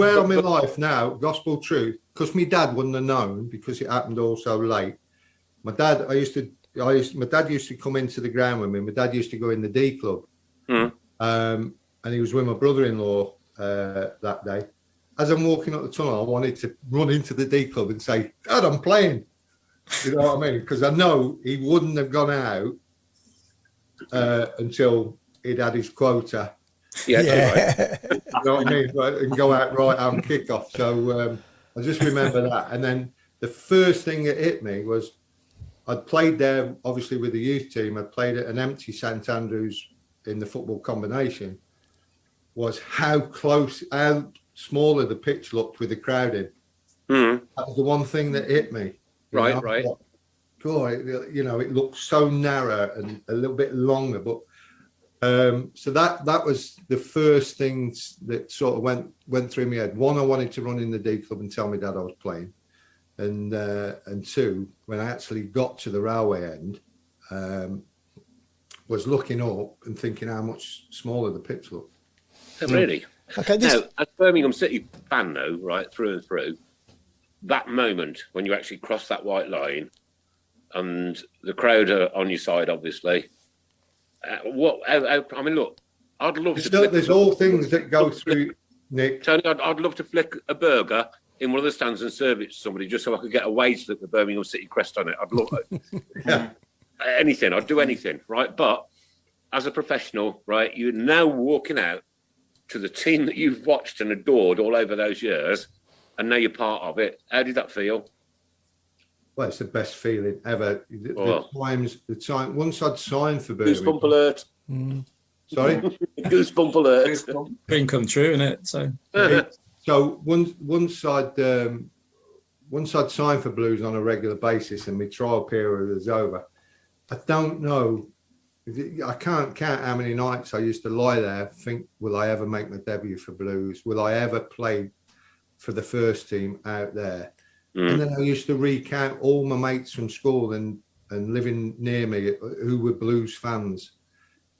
where I'm in life now, gospel truth, because my dad wouldn't have known because it happened all so late. My dad used to come into the ground with me. My dad used to go in the D club. And he was with my brother-in-law that day. As I'm walking up the tunnel, I wanted to run into the D club and say, Dad, I'm playing. You know what I mean? Because I know he wouldn't have gone out until he'd had his quota. Yeah. You know what I mean? And go out right on kickoff. So I just remember that. And then the first thing that hit me was I'd played there, obviously, with the youth team. I'd played at an empty St Andrews in the football combination. Was how smaller the pitch looked with the crowd in. That was the one thing that hit me. Right. God, you know, it looked so narrow and a little bit longer, but so that was the first things that sort of went through my head. One, I wanted to run in the D club and tell my dad I was playing, and two, when I actually got to the railway end, was looking up and thinking how much smaller the pitch looked. Oh, really? Okay. Now, as a Birmingham City fan, though, right through and through, that moment when you actually cross that white line and the crowd are on your side, obviously. I mean, look, I'd love to. There's all things that go through, Nick. Tony, I'd love to flick a burger in one of the stands and serve it to somebody just so I could get a wage slip with Birmingham City crest on it. I'd love it. Anything. I'd do anything, right? But as a professional, right, you're now walking out to the team that you've watched and adored all over those years, and now you're part of it. How did that feel? Well, it's the best feeling ever. The time once I'd signed for Birmingham. Goosebump alert. Sorry? Goosebump alert. Dream come true, isn't it? So once I'd signed for Blues on a regular basis and my trial period was over, I don't know. I can't count how many nights I used to lie there, think, will I ever make my debut for Blues? Will I ever play for the first team out there? And then I used to recount all my mates from school and living near me who were Blues fans.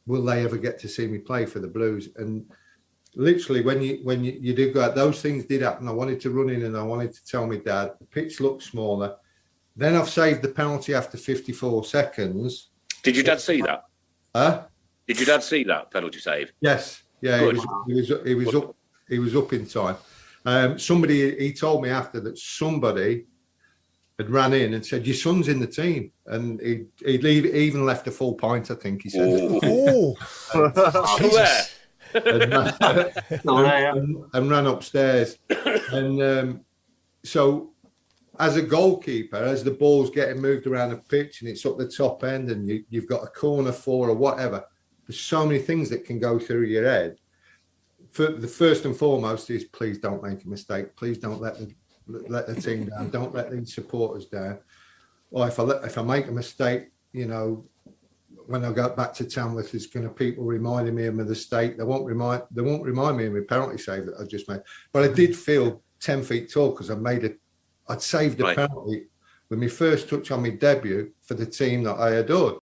Will they ever get to see me play for the Blues? And literally, when you do go out, those things did happen. I wanted to run in and I wanted to tell my dad, the pitch looked smaller. Then I've saved the penalty after 54 seconds. Did your dad see that? Huh? Did your dad see that penalty save? Yes. Yeah, he was up in time. He told me after that somebody had ran in and said, your son's in the team. And he'd even left a full pint, I think he said. And ran upstairs. And so as a goalkeeper, as the ball's getting moved around the pitch and it's up the top end and you've got a corner four or whatever, there's so many things that can go through your head. For the first and foremost is please don't make a mistake. Please don't let the team down. Don't let the supporters down. Or if I make a mistake, you know, when I go back to Tamworth, there's going to people reminding me of my mistake. They won't remind me of my penalty save that I just made. But I did feel 10 feet tall because I'd saved a penalty with my first touch on my debut for the team that I adored.